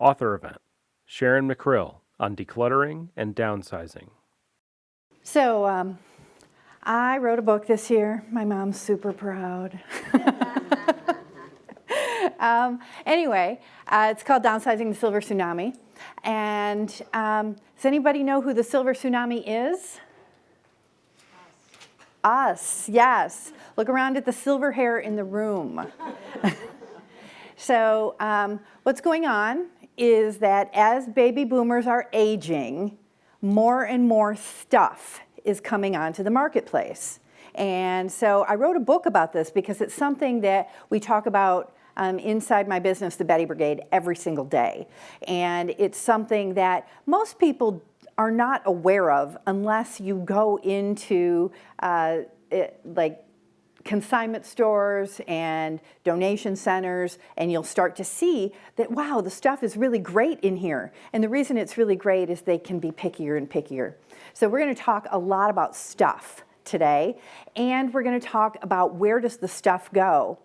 Author event. Sharon McRill on decluttering and downsizing. So I wrote a book this year. My mom's super proud. Anyway, it's called Downsizing the Silver Tsunami. And does anybody know who the Silver Tsunami is? Us, yes. Look around at the silver hair in the room. So what's going on is that as baby boomers are aging, more and more stuff is coming onto the marketplace. And so I wrote a book about this because it's something that we talk about inside my business, the Betty Brigade, every single day. And it's something that most people are not aware of unless you go into like consignment stores and donation centers, and you'll start to see that, wow, the stuff is really great in here. And the reason it's really great is they can be pickier and pickier. So we're going to talk a lot about stuff today, and we're going to talk about where does the stuff go.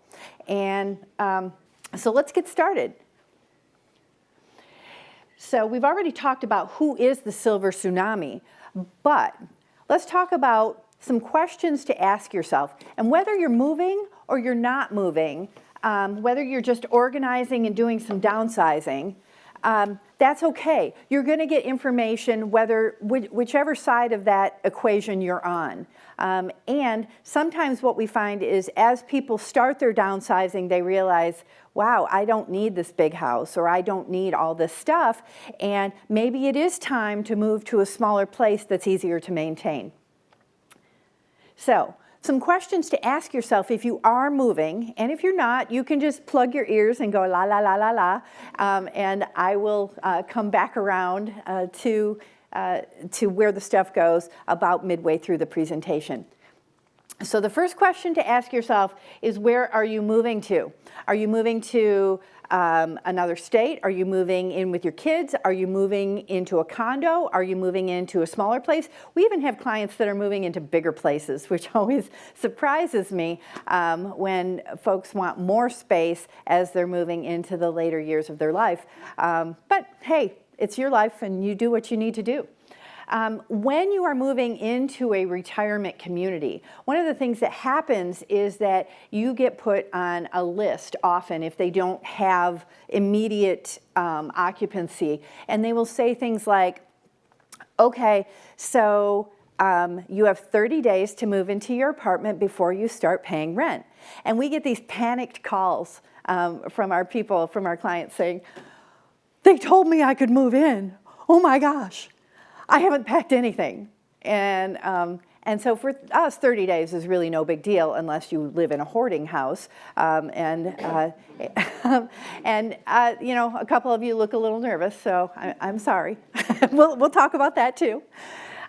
And so let's get started. So we've already talked about who is the Silver Tsunami, but let's talk about some questions to ask yourself. And whether you're moving or you're not moving, whether you're just organizing and doing some downsizing, that's okay. You're going to get information whichever side of that equation you're on. And sometimes what we find is as people start their downsizing, they realize, wow, I don't need this big house, or I don't need all this stuff, and maybe it is time to move to a smaller place that's easier to maintain. So, some questions to ask yourself if you are moving, and if you're not, you can just plug your ears and go la la la la la, and I will come back around to where the stuff goes about midway through the presentation. So the first question to ask yourself is, where are you moving to? Are you moving to another state? Are you moving in with your kids? Are you moving into a condo? Are you moving into a smaller place? We even have clients that are moving into bigger places, which always surprises me when folks want more space as they're moving into the later years of their life. But hey, it's your life and you do what you need to do. When you are moving into a retirement community, one of the things that happens is that you get put on a list often if they don't have immediate occupancy, and they will say things like, okay, so you have 30 days to move into your apartment before you start paying rent. And we get these panicked calls from our people, from our clients saying, they told me I could move in. Oh my gosh. I haven't packed anything. And so for us, 30 days is really no big deal unless you live in a hoarding house. And you know, a couple of you look a little nervous, so I'm sorry. We'll talk about that too.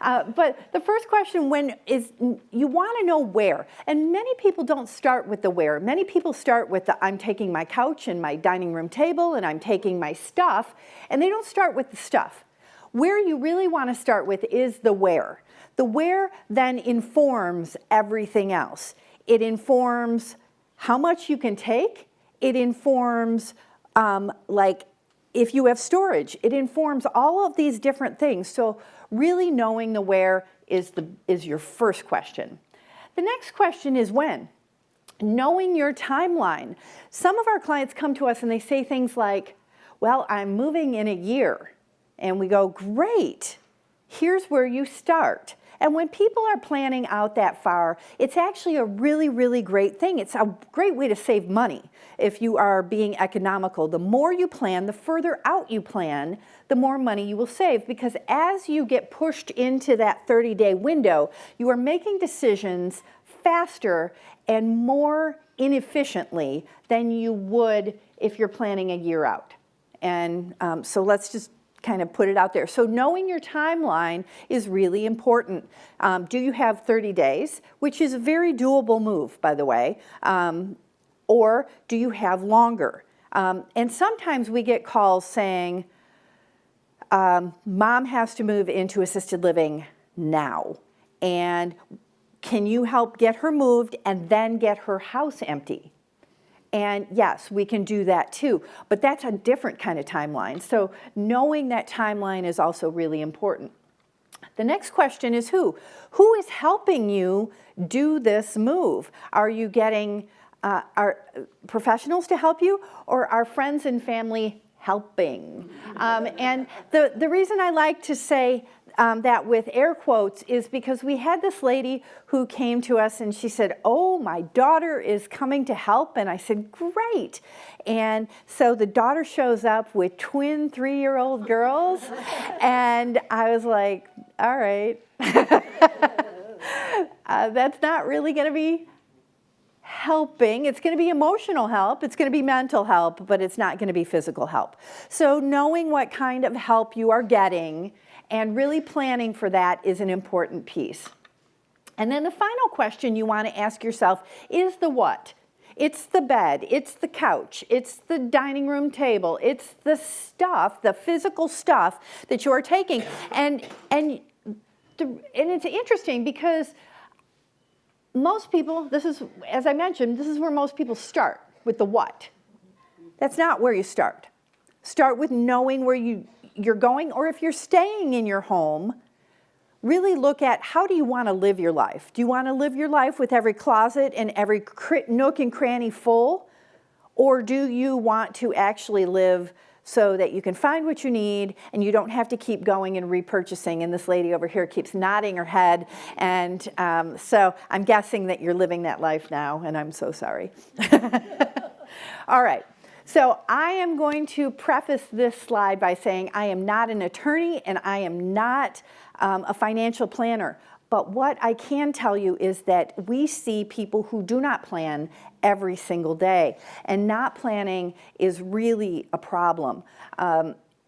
But the first question is you want to know where. And many people don't start with the where. Many people start with the I'm taking my couch and my dining room table and I'm taking my stuff. And they don't start with the stuff. Where you really want to start with is the where. The where then informs everything else. It informs how much you can take. It informs like if you have storage. It informs all of these different things. So really knowing the where is your first question. The next question is when. Knowing your timeline. Some of our clients come to us and they say things like, well, I'm moving in a year. And we go, great, here's where you start. And when people are planning out that far, it's actually a really, really great thing. It's a great way to save money if you are being economical. The more you plan, the further out you plan, the more money you will save. Because as you get pushed into that 30-day window, you are making decisions faster and more inefficiently than you would if you're planning a year out. And so let's just kind of put it out there. So knowing your timeline is really important. Do you have 30 days, which is a very doable move, by the way, or do you have longer? And sometimes we get calls saying, mom has to move into assisted living now, and can you help get her moved and then get her house empty? And yes, we can do that too, but that's a different kind of timeline. So knowing that timeline is also really important. The next question is who? Who is helping you do this move? Are you getting are professionals to help you, or are friends and family helping? And the reason I like to say that with air quotes is because we had this lady who came to us and she said, oh, my daughter is coming to help. And I said, great. And so the daughter shows up with twin 3-year-old girls. And I was like, all right, that's not really going to be helping. It's going to be emotional help, it's going to be mental help, but it's not going to be physical help. So knowing what kind of help you are getting and really planning for that is an important piece. And then the final question you want to ask yourself is the what. It's the bed, it's the couch, it's the dining room table, it's the stuff, the physical stuff that you are taking. And it's interesting because most people, this is, as I mentioned, this is where most people start, with the what. That's not where you start. Start with knowing where you're going, or if you're staying in your home, really look at how do you want to live your life. Do you want to live your life with every closet and every nook and cranny full? Or do you want to actually live so that you can find what you need and you don't have to keep going and repurchasing? And this lady over here keeps nodding her head. And so I'm guessing that you're living that life now, and I'm so sorry. All right. So I am going to preface this slide by saying I am not an attorney and I am not a financial planner. But what I can tell you is that we see people who do not plan every single day. And not planning is really a problem.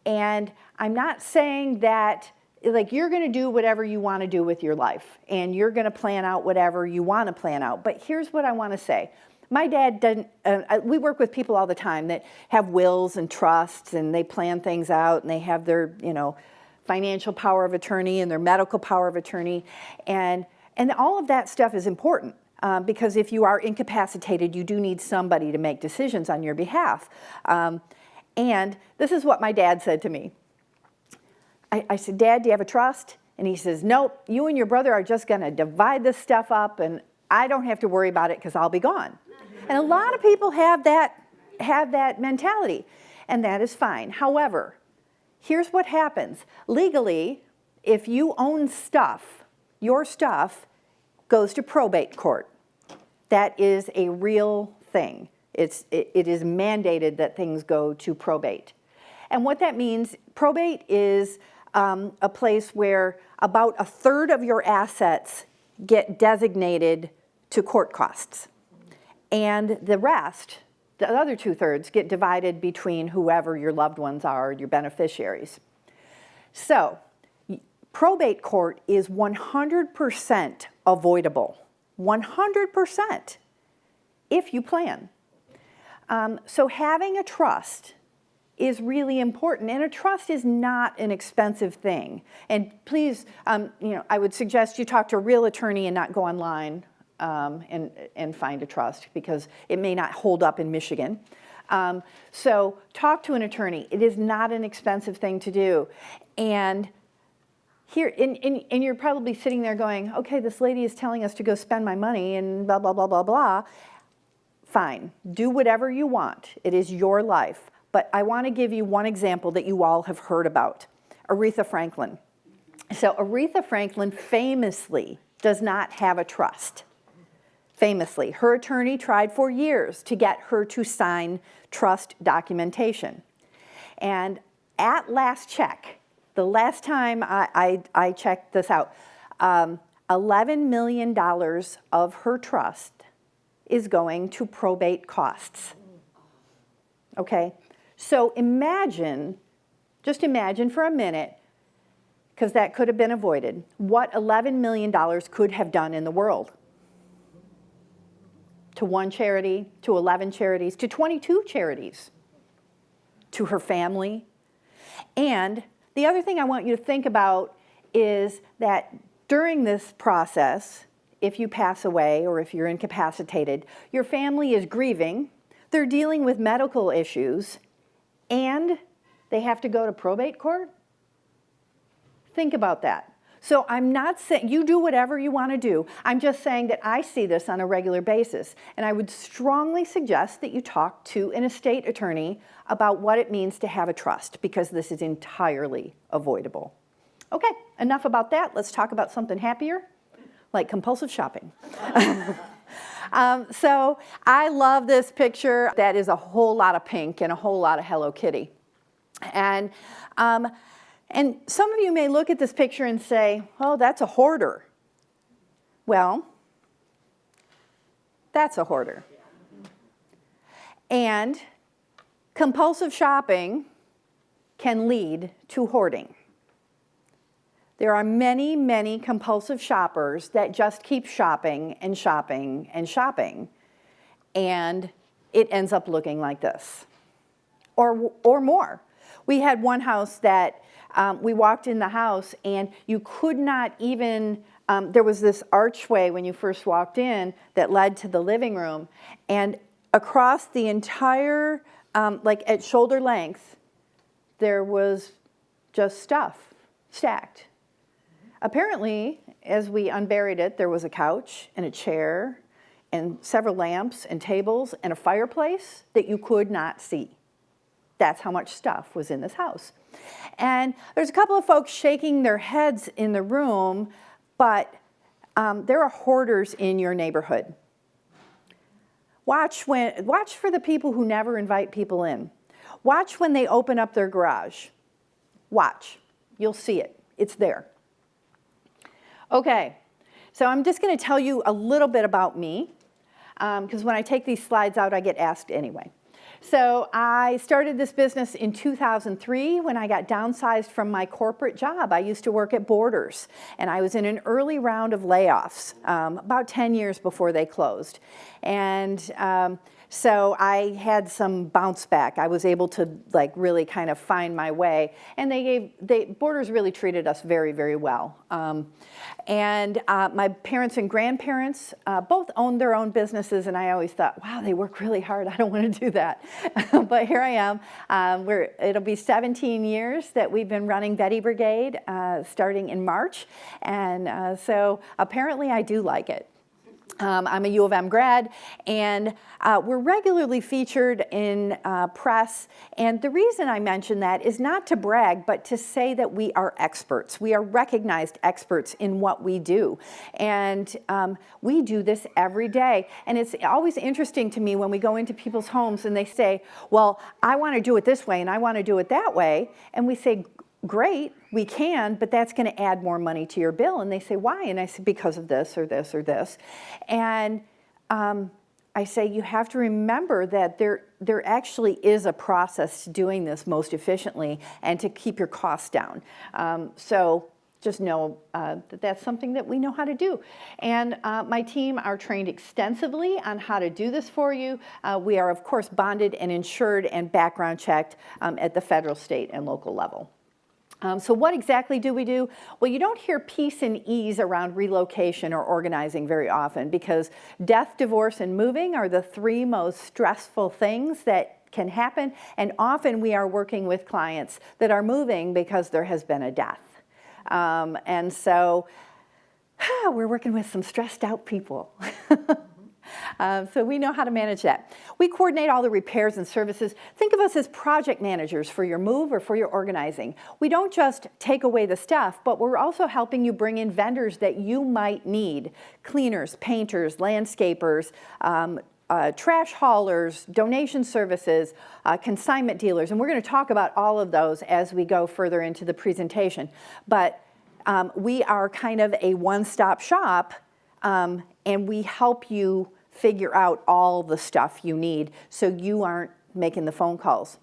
And I'm not saying that like you're going to do whatever you want to do with your life. And you're going to plan out whatever you want to plan out. But here's what I want to say. My dad doesn't, we work with people all the time that have wills and trusts and they plan things out and they have their, financial power of attorney and their medical power of attorney. And all of that stuff is important because if you are incapacitated, you do need somebody to make decisions on your behalf. And this is what my dad said to me. I said, Dad, do you have a trust? And he says, nope, you and your brother are just going to divide this stuff up and I don't have to worry about it because I'll be gone. And a lot of people have that mentality, and that is fine. However, here's what happens. Legally, if you own stuff, your stuff goes to probate court. That is a real thing. It is mandated that things go to probate. And what that means, probate is a place where about a third of your assets get designated to court costs. And the rest, the other 2/3, get divided between whoever your loved ones are, your beneficiaries. So, probate court is 100% avoidable. 100% if you plan. So having a trust is really important, and a trust is not an expensive thing. And please, I would suggest you talk to a real attorney and not go online and find a trust because it may not hold up in Michigan. So talk to an attorney. It is not an expensive thing to do. And here, and you're probably sitting there going, okay, this lady is telling us to go spend my money and blah, blah, blah, blah, blah. Fine, do whatever you want. It is your life. But I want to give you one example that you all have heard about, Aretha Franklin. So Aretha Franklin famously does not have a trust. Famously, her attorney tried for years to get her to sign trust documentation. And at last check, the last time I checked this out, $11 million of her trust is going to probate costs. Okay? So just imagine for a minute, because that could have been avoided, what $11 million could have done in the world. To one charity, to 11 charities, to 22 charities, to her family. And the other thing I want you to think about is that during this process, if you pass away or if you're incapacitated, your family is grieving. they're dealing with medical issues, and they have to go to probate court? Think about that. So I'm not saying, you do whatever you want to do. I'm just saying that I see this on a regular basis. And I would strongly suggest that you talk to an estate attorney about what it means to have a trust, because this is entirely avoidable. Okay, enough about that. Let's talk about something happier, like compulsive shopping. So I love this picture. That is a whole lot of pink and a whole lot of Hello Kitty. And some of you may look at this picture and say, oh, that's a hoarder. Well, that's a hoarder. And compulsive shopping can lead to hoarding. There are many, many compulsive shoppers that just keep shopping and shopping and shopping, and it ends up looking like this, or more. We had one house that we walked in the house, and you could not even, there was this archway when you first walked in that led to the living room, and across the entire, like at shoulder length, there was just stuff stacked. Apparently, as we unburied it, there was a couch and a chair and several lamps and tables and a fireplace that you could not see. That's how much stuff was in this house. And there's a couple of folks shaking their heads in the room, but there are hoarders in your neighborhood. Watch for the people who never invite people in. Watch when they open up their garage. Watch. You'll see it. It's there. Okay, so I'm just going to tell you a little bit about me, because when I take these slides out, I get asked anyway. So I started this business in 2003 when I got downsized from my corporate job. I used to work at Borders, and I was in an early round of layoffs, about 10 years before they closed. And so I had some bounce back. I was able to really kind of find my way, and Borders really treated us very, very well. And my parents and grandparents both owned their own businesses, and I always thought, wow, they work really hard. I don't want to do that. But here I am. It'll be 17 years that we've been running Betty Brigade, starting in March, and so apparently I do like it. I'm a U of M grad, and we're regularly featured in press. And the reason I mention that is not to brag, but to say that we are experts. We are recognized experts in what we do. And we do this every day. And it's always interesting to me when we go into people's homes and they say, well, I want to do it this way and I want to do it that way. And we say, great, we can, but that's going to add more money to your bill. And they say, why? And I say, because of this or this or this. And I say, you have to remember that there actually is a process to doing this most efficiently and to keep your costs down. So just know that that's something that we know how to do. And my team are trained extensively on how to do this for you. We are, of course, bonded and insured and background checked at the federal, state, and local level. So what exactly do we do? Well, you don't hear peace and ease around relocation or organizing very often, because death, divorce, and moving are the three most stressful things that can happen. And often we are working with clients that are moving because there has been a death. And so we're working with some stressed out people. So we know how to manage that. We coordinate all the repairs and services. Think of us as project managers for your move or for your organizing. We don't just take away the stuff, but we're also helping you bring in vendors that you might need. Cleaners, painters, landscapers, trash haulers, donation services, consignment dealers. And we're going to talk about all of those as we go further into the presentation. But we are kind of a one-stop shop, and we help you figure out all the stuff you need so you aren't making the phone calls.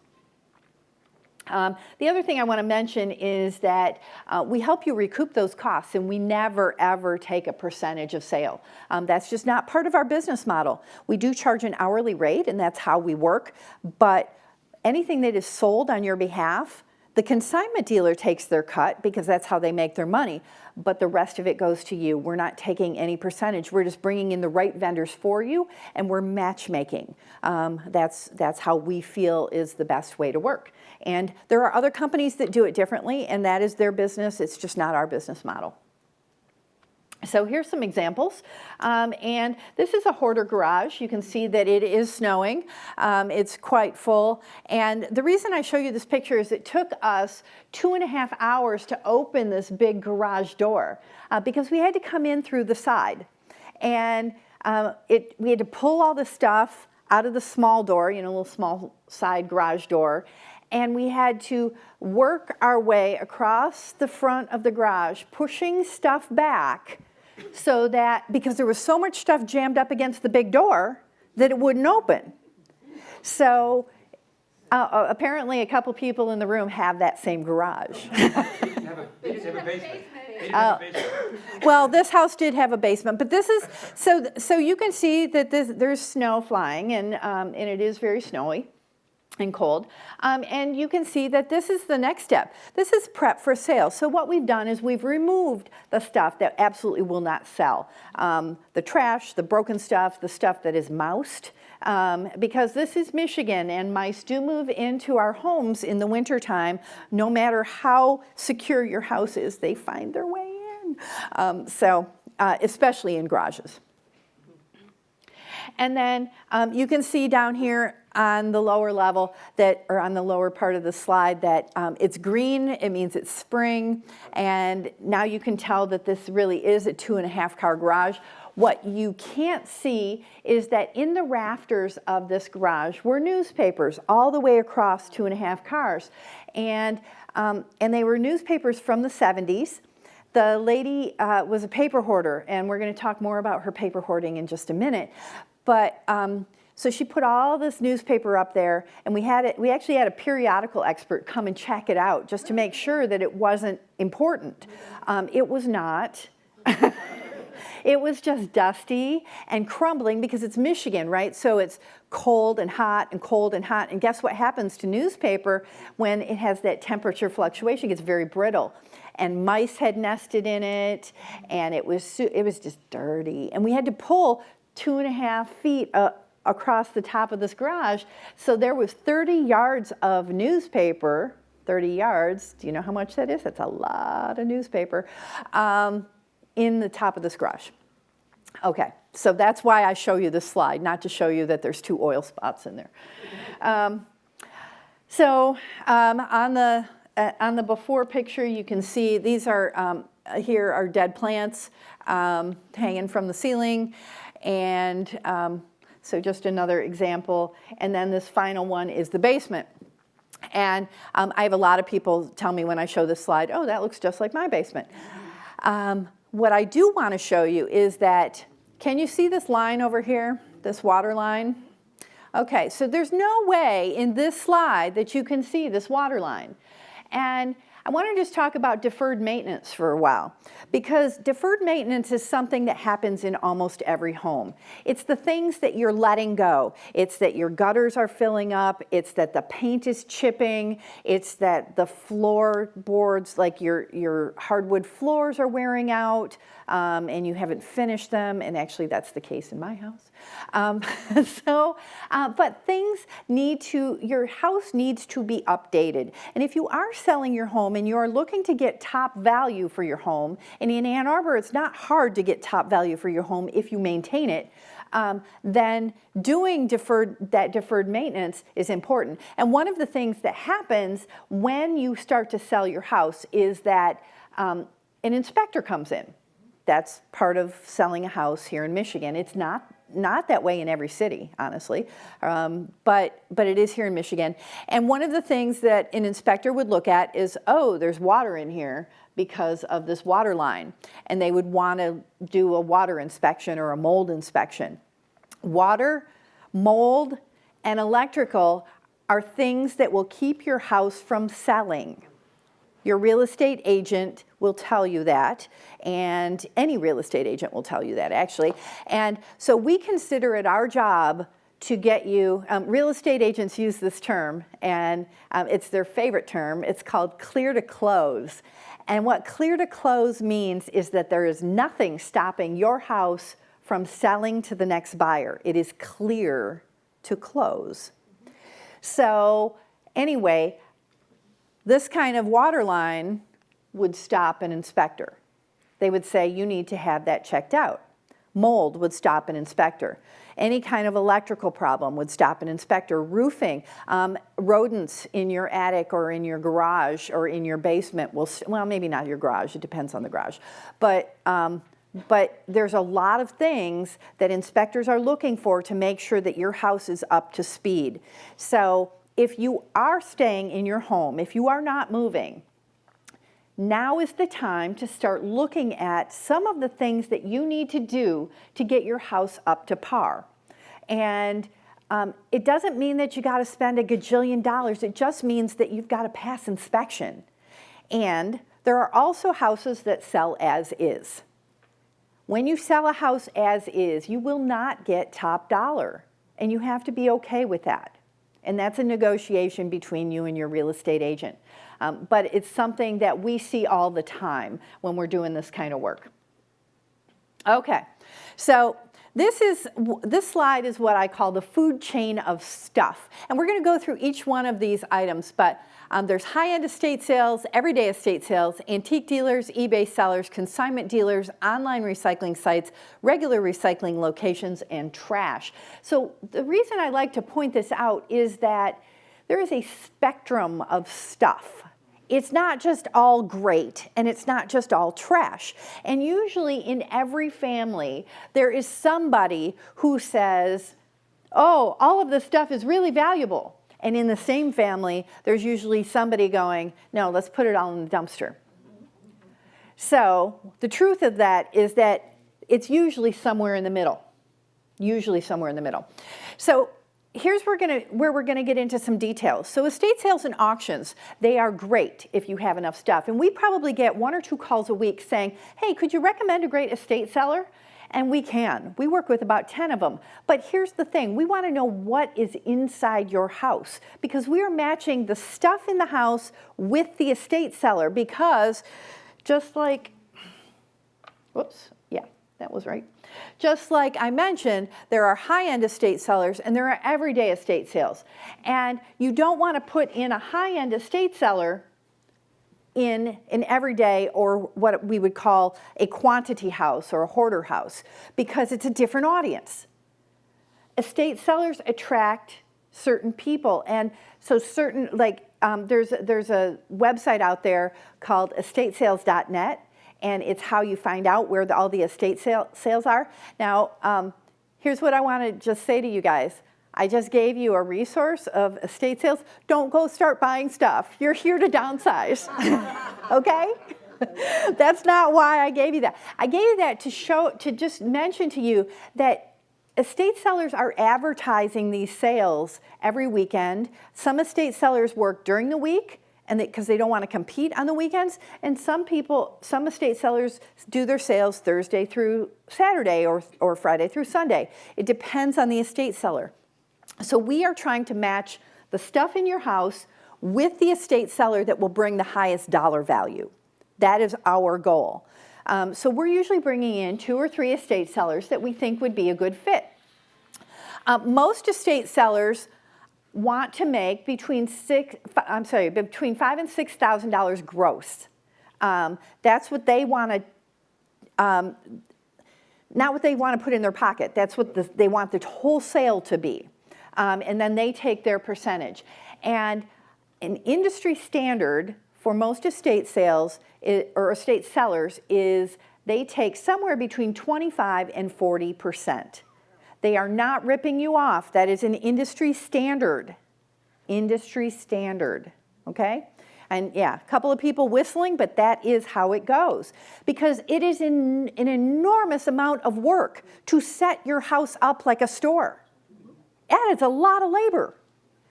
The other thing I want to mention is that we help you recoup those costs, and we never, ever take a percentage of sale. That's just not part of our business model. We do charge an hourly rate, and that's how we work, but anything that is sold on your behalf, The consignment dealer takes their cut because that's how they make their money, but the rest of it goes to you. We're not taking any percentage. We're just bringing in the right vendors for you, and we're matchmaking. That's how we feel is the best way to work. And there are other companies that do it differently, and that is their business. It's just not our business model. So here's some examples, and this is a hoarder garage. You can see that it is snowing. It's quite full, and the reason I show you this picture is it took us 2.5 hours to open this big garage door because we had to come in through the side, and we had to pull all the stuff out of the small door, you know, little small side garage door, and we had to work our way across the front of the garage, pushing stuff back so that, because there was so much stuff jammed up against the big door that it wouldn't open. So apparently a couple people in the room have that same garage. They didn't have a basement. They didn't have a basement. Well, this house did have a basement, but this is, so you can see that there's snow flying, and it is very snowy and cold. And you can see that this is the next step. This is prep for sale. So what we've done is we've removed the stuff that absolutely will not sell. The trash, the broken stuff, the stuff that is moused. Because this is Michigan, and mice do move into our homes in the wintertime. No matter how secure your house is, they find their way in. Especially in garages. And then you can see down here on the lower level or on the lower part of the slide that it's green, it means it's spring, and now you can tell that this really is a 2.5 car garage. What you can't see is that in the rafters of this garage were newspapers all the way across 2.5 cars, and they were newspapers from the 70s. The lady was a paper hoarder, and we're going to talk more about her paper hoarding in just a minute. But so she put all this newspaper up there, and we actually had a periodical expert come and check it out just to make sure that it wasn't important. It was not. It was just dusty and crumbling because it's Michigan, right? So it's cold and hot and cold and hot. And guess what happens to newspaper when it has that temperature fluctuation? It gets very brittle. And mice had nested in it, and it was just dirty. And we had to pull 2.5 feet across the top of this garage. So there was 30 yards of newspaper, 30 yards. Do you know how much that is? That's a lot of newspaper in the top of this garage. Okay, so that's why I show you this slide, not to show you that there's 2 oil spots in there. On the before picture, you can see these are, here are dead plants hanging from the ceiling. And so just another example. And then this final one is the basement. And I have a lot of people tell me when I show this slide, oh, that looks just like my basement. What I do want to show you is that, can you see this line over here, this water line? Okay, so there's no way in this slide that you can see this water line. And I want to just talk about deferred maintenance for a while, because deferred maintenance is something that happens in almost every home. It's the things that you're letting go. It's that your gutters are filling up. It's that the paint is chipping. It's that the floorboards, like your hardwood floors, are wearing out, and you haven't finished them. And actually, that's the case in my house. But your house needs to be updated. And if you are selling your home and you're looking to get top value for your home, and in Ann Arbor, it's not hard to get top value for your home if you maintain it, then doing deferred maintenance is important. And one of the things that happens when you start to sell your house is that an inspector comes in. That's part of selling a house here in Michigan. It's not that way in every city, honestly, but it is here in Michigan. And one of the things that an inspector would look at is, oh, there's water in here because of this water line. And they would want to do a water inspection or a mold inspection. Water, mold, and electrical are things that will keep your house from selling. Your real estate agent will tell you that, and any real estate agent will tell you that, actually. And so we consider it our job to get you, real estate agents use this term, and it's their favorite term. It's called clear to close. And what clear to close means is that there is nothing stopping your house from selling to the next buyer. It is clear to close. So anyway, this kind of water line would stop an inspector. They would say, you need to have that checked out. Mold would stop an inspector. Any kind of electrical problem would stop an inspector. Roofing, rodents in your attic or in your garage or in your basement will, well, maybe not your garage, it depends on the garage. But there's a lot of things that inspectors are looking for to make sure that your house is up to speed. So if you are staying in your home, if you are not moving, now is the time to start looking at some of the things that you need to do to get your house up to par. And it doesn't mean that you got to spend $1 gajillion. It just means that you've got to pass inspection. And there are also houses that sell as is. When you sell a house as is, you will not get top dollar. And you have to be okay with that. And that's a negotiation between you and your real estate agent. But it's something that we see all the time when we're doing this kind of work. Okay, so this slide is what I call the food chain of stuff. And we're going to go through each one of these items, but there's high-end estate sales, everyday estate sales, antique dealers, eBay sellers, consignment dealers, online recycling sites, regular recycling locations, and trash. So the reason I like to point this out is that there is a spectrum of stuff. It's not just all great, and it's not just all trash. And usually in every family, there is somebody who says, oh, all of this stuff is really valuable. And in the same family, there's usually somebody going, no, let's put it all in the dumpster. So the truth of that is that it's usually somewhere in the middle. Usually somewhere in the middle. So here's where we're gonna get into some details. So estate sales and auctions, they are great if you have enough stuff. And we probably get 1 or 2 calls a week saying, hey, could you recommend a great estate seller? And we can. We work with about 10 of them. But here's the thing. We want to know what is inside your house because we are matching the stuff in the house with the estate seller because just like, whoops, yeah, that was right. Just like I mentioned, there are high-end estate sellers and there are everyday estate sales. And you don't want to put in a high-end estate seller in an everyday or what we would call a quantity house or a hoarder house because it's a different audience. Estate sellers attract certain people, and so certain, like there's a website out there called estatesales.net, and it's how you find out where all the estate sales are. Now, here's what I want to just say to you guys. I just gave you a resource of estate sales. Don't go start buying stuff. You're here to downsize, okay? That's not why I gave you that. I gave you that to just mention to you that estate sellers are advertising these sales every weekend. Some estate sellers work during the week and because they don't want to compete on the weekends. And some estate sellers do their sales Thursday through Saturday or Friday through Sunday. It depends on the estate seller. So we are trying to match the stuff in your house with the estate seller that will bring the highest dollar value. That is our goal. So we're usually bringing in 2 or 3 estate sellers that we think would be a good fit. Most estate sellers want to make between $5,000 and $6,000 gross. That's what they want to, not what they want to put in their pocket. That's what they want the whole sale to be. And then they take their percentage. And an industry standard for most estate sales or estate sellers is they take somewhere between 25 and 40%. They are not ripping you off. That is an industry standard. Industry standard, okay? And yeah, a couple of people whistling, but that is how it goes. Because it is an enormous amount of work to set your house up like a store. Yeah, it's a lot of labor.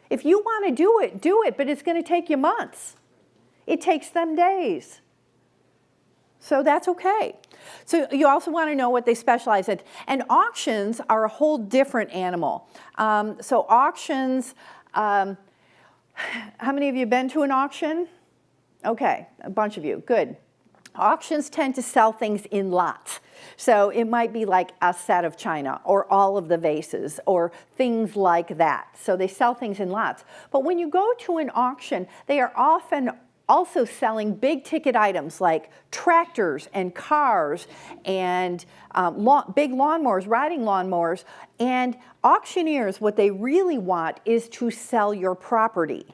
If you want to do it, but it's going to take you months. It takes them days. So that's okay. So you also want to know what they specialize in. And auctions are a whole different animal. So auctions, how many of you have been to an auction? Okay, a bunch of you, good. Auctions tend to sell things in lots. So it might be like a set of china or all of the vases or things like that. So they sell things in lots. But when you go to an auction, they are often also selling big ticket items like tractors and cars and big lawnmowers, riding lawnmowers. And auctioneers, what they really want is to sell your property.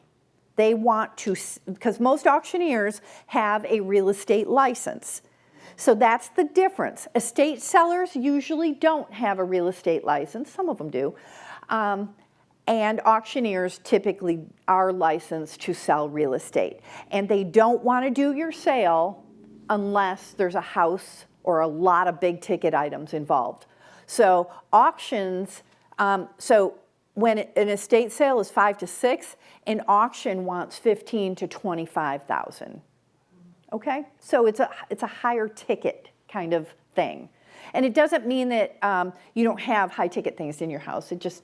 They want to, because most auctioneers have a real estate license. So that's the difference. Estate sellers usually don't have a real estate license. Some of them do. And auctioneers typically are licensed to sell real estate. And they don't want to do your sale unless there's a house or a lot of big ticket items involved. So auctions, so when an estate sale is 5 to 6, an auction wants 15 to 25,000. Okay, so it's a higher ticket kind of thing, and it doesn't mean that you don't have high ticket things in your house. It just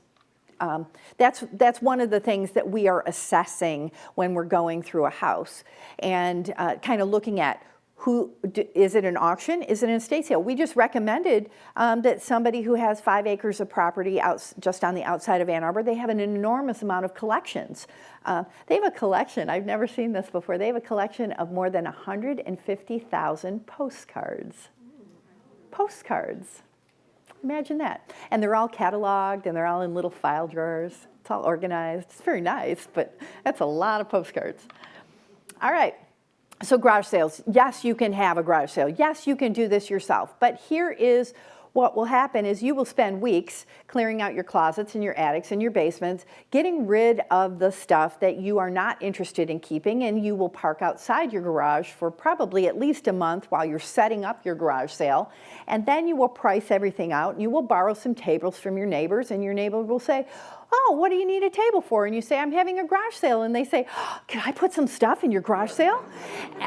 that's one of the things that we are assessing when we're going through a house and kind of looking at is it an auction? Is it an estate sale? We just recommended that somebody who has 5 acres of property just on the outside of Ann Arbor, they have an enormous amount of collections. They have a collection, I've never seen this before, they have a collection of more than 150,000 postcards. Postcards. Imagine that. And they're all cataloged and they're all in little file drawers. It's all organized. It's very nice, but that's a lot of postcards. All right. So garage sales, yes, you can have a garage sale. Yes, you can do this yourself. But here is what will happen is you will spend weeks clearing out your closets and your attics and your basements, getting rid of the stuff that you are not interested in keeping, and you will park outside your garage for probably at least a month while you're setting up your garage sale. And then you will price everything out, and you will borrow some tables from your neighbors, and your neighbor will say, oh, what do you need a table for? And you say, I'm having a garage sale. And they say, oh, can I put some stuff in your garage sale?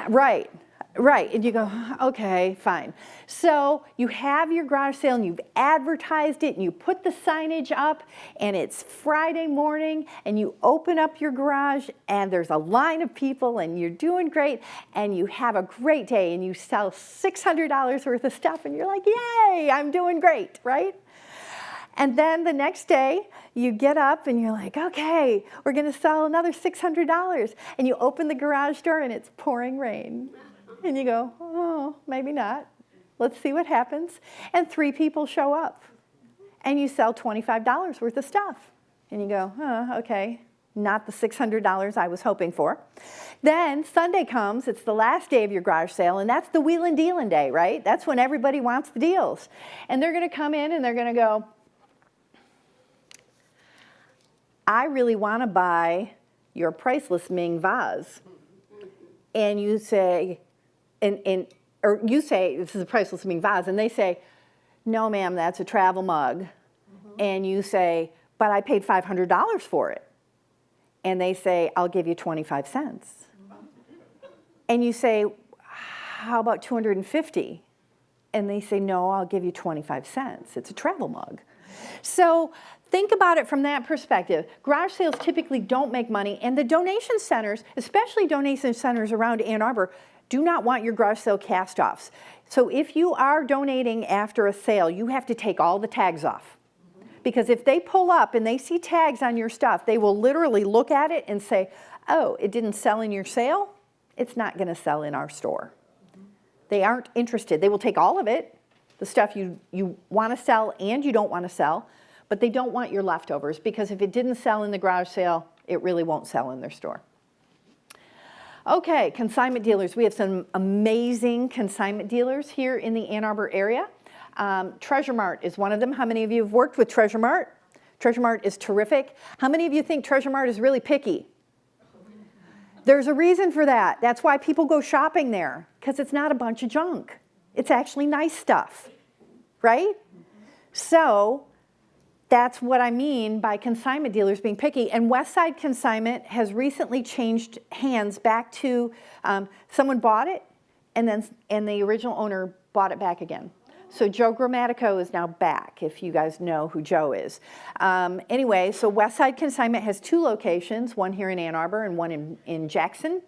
Right. Right, and you go, okay, fine. So you have your garage sale and you've advertised it and you put the signage up and it's Friday morning and you open up your garage and there's a line of people and you're doing great and you have a great day and you sell $600 worth of stuff and you're like, yay, I'm doing great, right? And then the next day, you get up and you're like, okay, we're gonna sell another $600. And you open the garage door and it's pouring rain. And you go, oh, maybe not. Let's see what happens. And 3 people show up. And you sell $25 worth of stuff. And you go, oh, okay, not the $600 I was hoping for. Then Sunday comes, it's the last day of your garage sale, and that's the wheelin' dealin' day, right? That's when everybody wants the deals. And they're gonna come in and they're gonna go, I really wanna buy your priceless Ming vase. And you say, or you say, this is a priceless Ming vase, and they say, no, ma'am, that's a travel mug. Mm-hmm. And you say, but I paid $500 for it. And they say, I'll give you 25 cents. Mm-hmm. And you say, how about 250? And they say, no, I'll give you 25 cents. It's a travel mug. So think about it from that perspective. Garage sales typically don't make money, and the donation centers, especially donation centers around Ann Arbor, do not want your garage sale cast-offs. So if you are donating after a sale, you have to take all the tags off. Because if they pull up and they see tags on your stuff, they will literally look at it and say, oh, it didn't sell in your sale? It's not gonna sell in our store. They aren't interested. They will take all of it, the stuff you wanna sell and you don't wanna sell, but they don't want your leftovers, because if it didn't sell in the garage sale, it really won't sell in their store. Okay, consignment dealers. We have some amazing consignment dealers here in the Ann Arbor area. Treasure Mart is one of them. How many of you have worked with Treasure Mart? Treasure Mart is terrific. How many of you think Treasure Mart is really picky? There's a reason for that. That's why people go shopping there, because it's not a bunch of junk. It's actually nice stuff, right? So that's what I mean by consignment dealers being picky. And Westside Consignment has recently changed hands back to, someone bought it and the original owner bought it back again. So Joe Grammatico is now back, if you guys know who Joe is. Anyway, so Westside Consignment has 2 locations, one here in Ann Arbor and one in Jackson.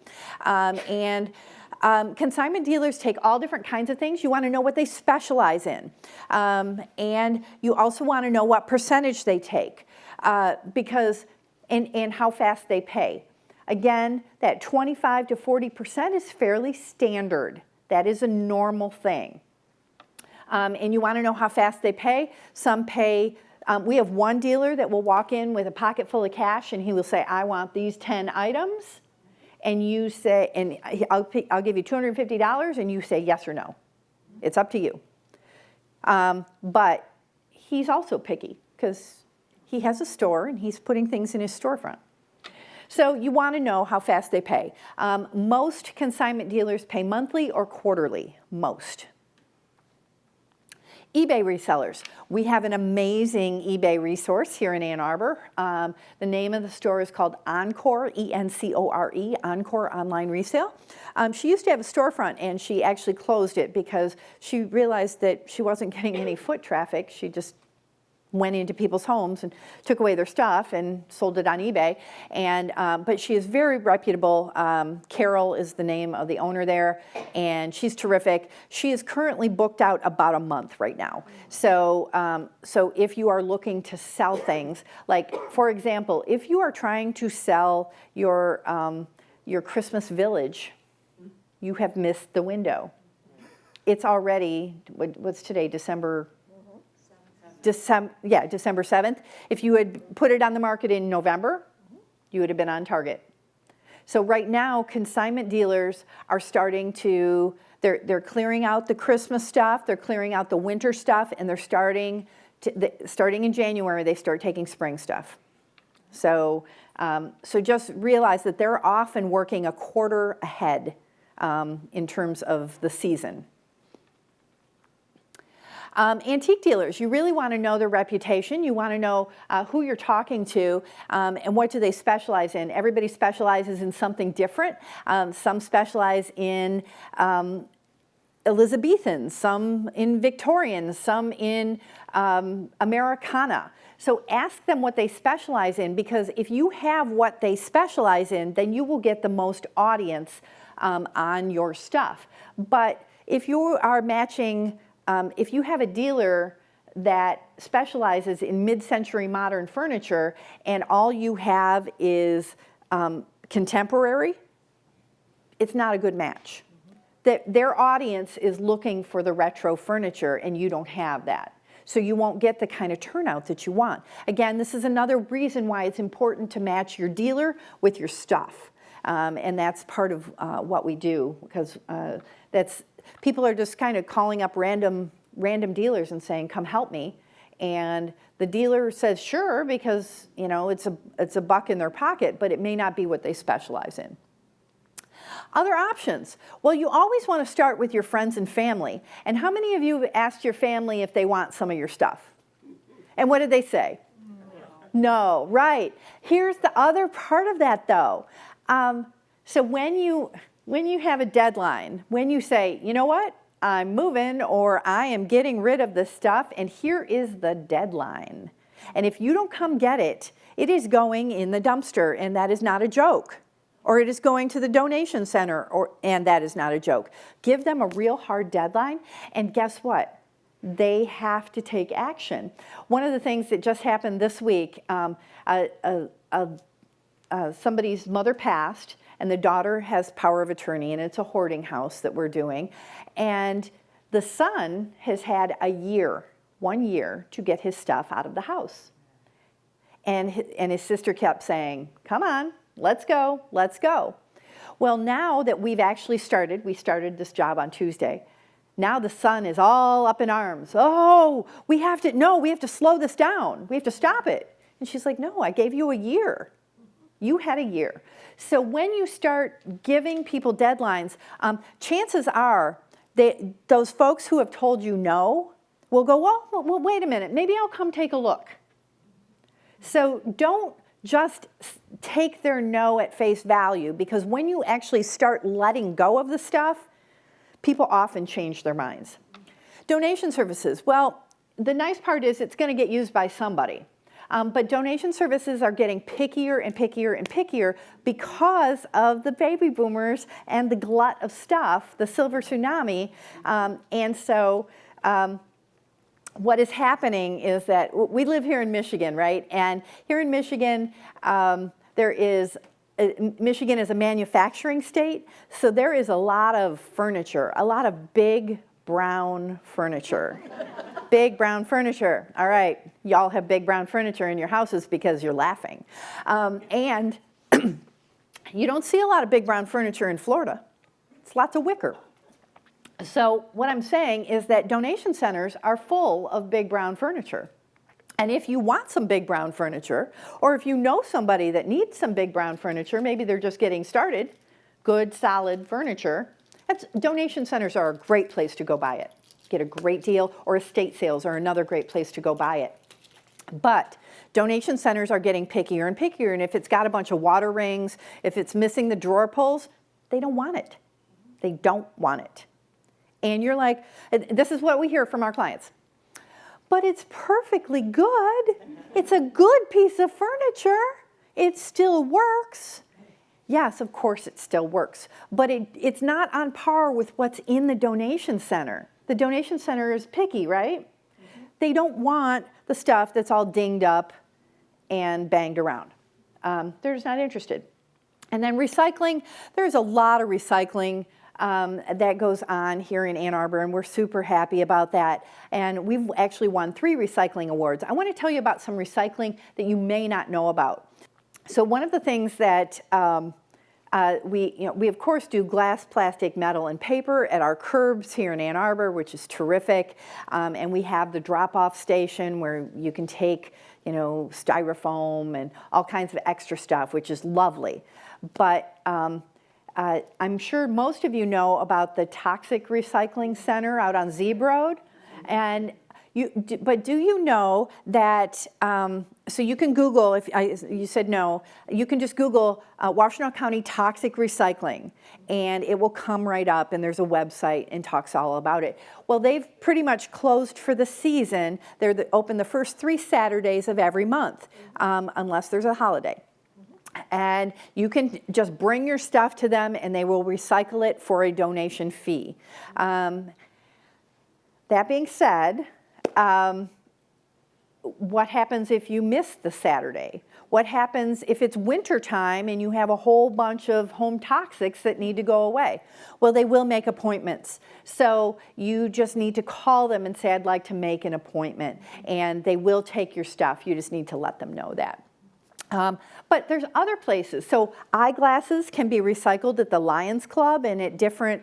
Consignment dealers take all different kinds of things. You want to know what they specialize in. And you also want to know what percentage they take and how fast they pay. Again, that 25 to 40% is fairly standard. That is a normal thing. And you want to know how fast they pay. Some pay, we have one dealer that will walk in with a pocket full of cash and he will say, I want these 10 items. And you say, and I'll give you $250 and you say yes or no. It's up to you. But he's also picky because he has a store and he's putting things in his storefront. So you want to know how fast they pay. Most consignment dealers pay monthly or quarterly, most. eBay resellers. We have an amazing eBay resource here in Ann Arbor. The name of the store is called Encore, E-N-C-O-R-E, Encore Online Resale. She used to have a storefront and she actually closed it because she realized that she wasn't getting any foot traffic. She just went into people's homes and took away their stuff and sold it on eBay. But she is very reputable. Carol is the name of the owner there, and she's terrific. She is currently booked out about a month right now. So, so if you are looking to sell things, like for example, if you are trying to sell your Christmas village, you have missed the window. It's already, what's today, December 7th. If you had put it on the market in November, you would have been on target. So right now, consignment dealers are starting to, they're clearing out the Christmas stuff, they're clearing out the winter stuff, and they're starting in January, they start taking spring stuff. So, so just realize that they're often working a quarter ahead in terms of the season. Antique dealers, you really want to know their reputation. You want to know who you're talking to and what do they specialize in. Everybody specializes in something different. Some specialize in Elizabethan, some in Victorian, some in Americana. So ask them what they specialize in, because if you have what they specialize in, then you will get the most audience on your stuff. But if you are matching, if you have a dealer that specializes in mid-century modern furniture and all you have is contemporary, it's not a good match. Their audience is looking for the retro furniture and you don't have that. So you won't get the kind of turnout that you want. Again, this is another reason why it's important to match your dealer with your stuff. And that's part of what we do, because people are just kind of calling up random dealers and saying, come help me. And the dealer says, sure, because you know it's a buck in their pocket, but it may not be what they specialize in. Other options. Well, you always want to start with your friends and family. And how many of you have asked your family if they want some of your stuff? And what did they say? No, right. Here's the other part of that, though. So when you have a deadline, when you say, you know what, I'm moving or I am getting rid of this stuff and here is the deadline. And if you don't come get it, it is going in the dumpster, and that is not a joke. Or it is going to the donation center, and that is not a joke. Give them a real hard deadline, and guess what? They have to take action. One of the things that just happened this week, somebody's mother passed, and the daughter has power of attorney, and it's a hoarding house that we're doing. And the son has had 1 year, to get his stuff out of the house. And his sister kept saying, come on, let's go, let's go. Well, now that we've actually started, we started this job on Tuesday. Now the son is all up in arms. Oh, we have to slow this down. We have to stop it. And she's like, no, I gave you 1 year. You had 1 year. So when you start giving people deadlines, chances are those folks who have told you no will go, well, wait a minute, maybe I'll come take a look. So don't just take their no at face value, because when you actually start letting go of the stuff, people often change their minds. Donation services, well, the nice part is it's going to get used by somebody. But donation services are getting pickier and pickier and pickier because of the baby boomers and the glut of stuff, the silver tsunami. And so what is happening is that we live here in Michigan, right? And here in Michigan, Michigan is a manufacturing state, so there is a lot of furniture, a lot of big brown furniture. Big brown furniture. All right, y'all have big brown furniture in your houses because you're laughing. And you don't see a lot of big brown furniture in Florida. It's lots of wicker. So what I'm saying is that donation centers are full of big brown furniture. And if you want some big brown furniture, or if you know somebody that needs some big brown furniture, maybe they're just getting started, good, solid furniture, donation centers are a great place to go buy it. Get a great deal, or estate sales are another great place to go buy it. But donation centers are getting pickier and pickier, and if it's got a bunch of water rings, if it's missing the drawer pulls, they don't want it. They don't want it. And you're like, this is what we hear from our clients. But it's perfectly good. It's a good piece of furniture. It still works. Yes, of course it still works, but it's not on par with what's in the donation center. The donation center is picky, right? Mm-hmm. They don't want the stuff that's all dinged up and banged around. They're just not interested. And then recycling, there's a lot of recycling that goes on here in Ann Arbor, and we're super happy about that. And we've actually won 3 recycling awards. I want to tell you about some recycling that you may not know about. So one of the things that we of course do glass, plastic, metal, and paper at our curbs here in Ann Arbor, which is terrific. And we have the drop-off station where you can take, styrofoam and all kinds of extra stuff, which is lovely. But I'm sure most of you know about the Toxic Recycling Center out on Zeeb Road. And but do you know that, so you can Google, you said no, you can just Google Washtenaw County Toxic Recycling, and it will come right up, and there's a website and talks all about it. Well, they've pretty much closed for the season. They're open the first 3 Saturdays of every month, unless there's a holiday. And you can just bring your stuff to them, and they will recycle it for a donation fee. That being said, what happens if you miss the Saturday? What happens if it's winter time and you have a whole bunch of home toxics that need to go away? Well, they will make appointments. So you just need to call them and say, I'd like to make an appointment. And they will take your stuff. You just need to let them know that. But there's other places. So eyeglasses can be recycled at the Lions Club and at different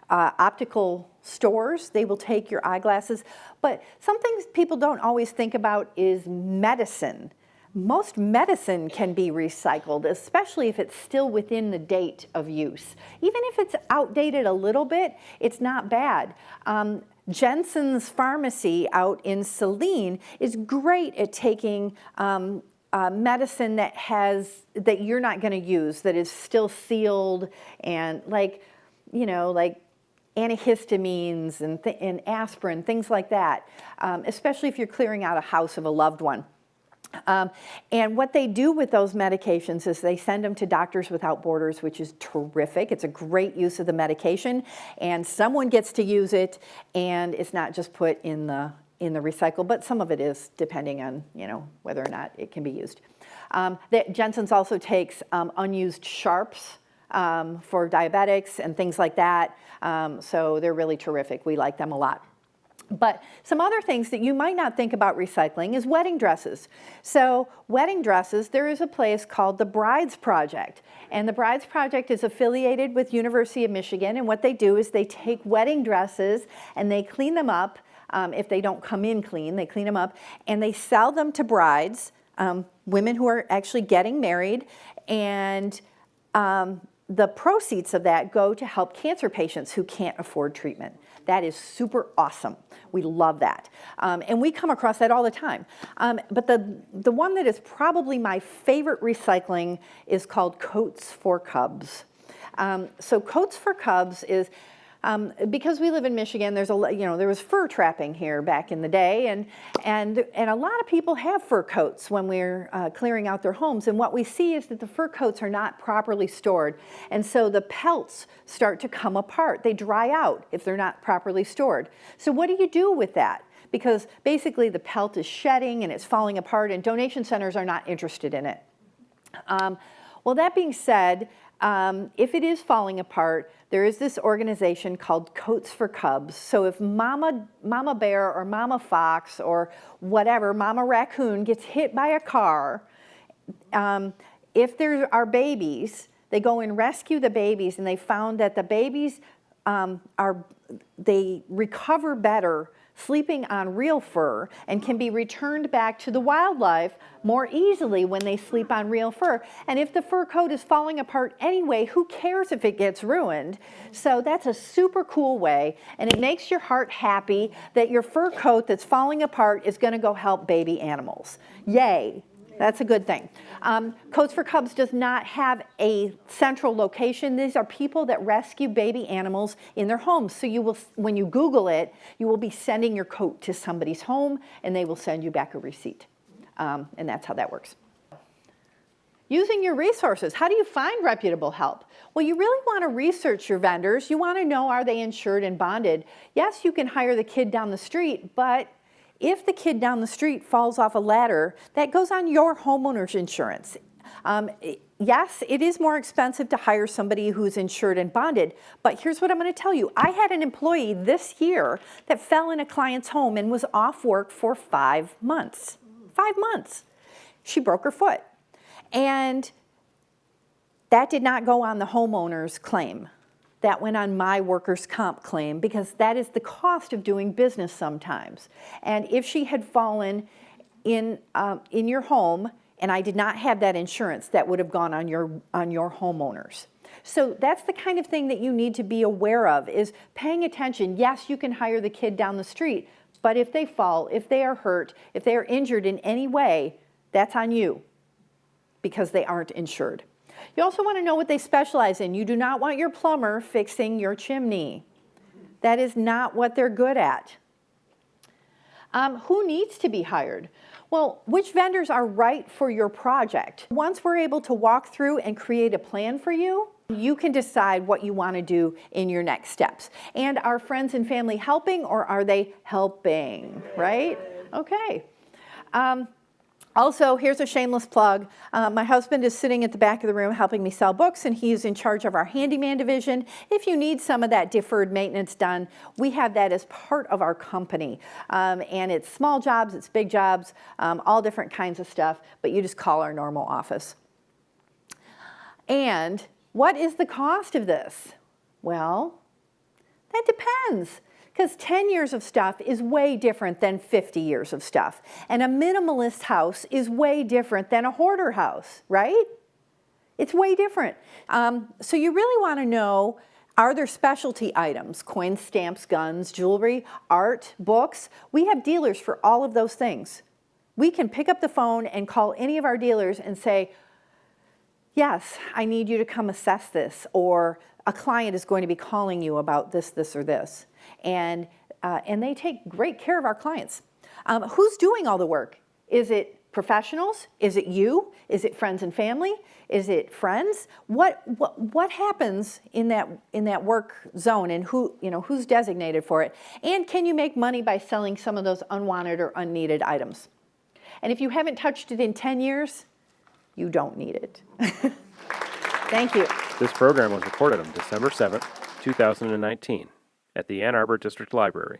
optical stores. They will take your eyeglasses. But some things people don't always think about is medicine. Most medicine can be recycled, especially if it's still within the date of use. Even if it's outdated a little bit, it's not bad. Jensen's Pharmacy out in Saline is great at taking medicine that you're not going to use, that is still sealed, and like antihistamines and aspirin, things like that, especially if you're clearing out a house of a loved one. And what they do with those medications is they send them to Doctors Without Borders, which is terrific. It's a great use of the medication, and someone gets to use it, and it's not just put in the recycle, but some of it is, depending on whether or not it can be used. Jensen's also takes unused sharps for diabetics and things like that, so they're really terrific. We like them a lot. But some other things that you might not think about recycling is wedding dresses. So wedding dresses, there is a place called the Brides Project. And the Brides Project is affiliated with University of Michigan, and what they do is they take wedding dresses and they clean them up. If they don't come in clean, they clean them up, and they sell them to brides, women who are actually getting married, and the proceeds of that go to help cancer patients who can't afford treatment. That is super awesome. We love that. And we come across that all the time. But the one that is probably my favorite recycling is called Coats for Cubs. So Coats for Cubs is, Because we live in Michigan, there's there was fur trapping here back in the day, and a lot of people have fur coats when we're clearing out their homes. And what we see is that the fur coats are not properly stored, and so the pelts start to come apart. They dry out if they're not properly stored. So what do you do with that? Because basically the pelt is shedding and it's falling apart, and donation centers are not interested in it. Well, that being said, if it is falling apart, there is this organization called Coats for Cubs. So if Mama Bear or Mama Fox or whatever, Mama Raccoon gets hit by a car, if there are babies, they go and rescue the babies, and they found that the babies they recover better sleeping on real fur and can be returned back to the wildlife more easily when they sleep on real fur. And if the fur coat is falling apart anyway, who cares if it gets ruined? So that's a super cool way, and it makes your heart happy that your fur coat that's falling apart is going to go help baby animals. Yay. That's a good thing. Coats for Cubs does not have a central location. These are people that rescue baby animals in their homes. So you will, when you Google it, you will be sending your coat to somebody's home, and they will send you back a receipt. And that's how that works. Using your resources. How do you find reputable help? Well, you really want to research your vendors. You want to know, are they insured and bonded? Yes, you can hire the kid down the street, but if the kid down the street falls off a ladder, that goes on your homeowner's insurance. Yes, it is more expensive to hire somebody who's insured and bonded, but here's what I'm going to tell you. I had an employee this year that fell in a client's home and was off work for 5 months. 5 months. She broke her foot. And that did not go on the homeowner's claim. That went on my workers' comp claim, because that is the cost of doing business sometimes. And if she had fallen in your home and I did not have that insurance, that would have gone on your homeowners. So that's the kind of thing that you need to be aware of, is paying attention. Yes, you can hire the kid down the street, but if they fall, if they are hurt, if they are injured in any way, that's on you, because they aren't insured. You also want to know what they specialize in. You do not want your plumber fixing your chimney. That is not what they're good at. Who needs to be hired? Well, which vendors are right for your project? Once we're able to walk through and create a plan for you, you can decide what you want to do in your next steps. And are friends and family helping, or are they helping, right? Okay. Also, here's a shameless plug. My husband is sitting at the back of the room helping me sell books, and he's in charge of our handyman division. If you need some of that deferred maintenance done, we have that as part of our company. And it's small jobs, it's big jobs, all different kinds of stuff, but you just call our normal office. And what is the cost of this? Well, that depends. Because 10 years of stuff is way different than 50 years of stuff. And a minimalist house is way different than a hoarder house, right? It's way different. So you really want to know, are there specialty items? Coins, stamps, guns, jewelry, art, books? We have dealers for all of those things. We can pick up the phone and call any of our dealers and say, yes, I need you to come assess this, or a client is going to be calling you about this, this, or this. And they take great care of our clients. Who's doing all the work? Is it professionals? Is it you? Is it friends and family? Is it friends? What happens in that work zone, and who's designated for it? And can you make money by selling some of those unwanted or unneeded items? And if you haven't touched it in 10 years, you don't need it. Thank you. This program was recorded on December 7th, 2019 at the Ann Arbor District Library.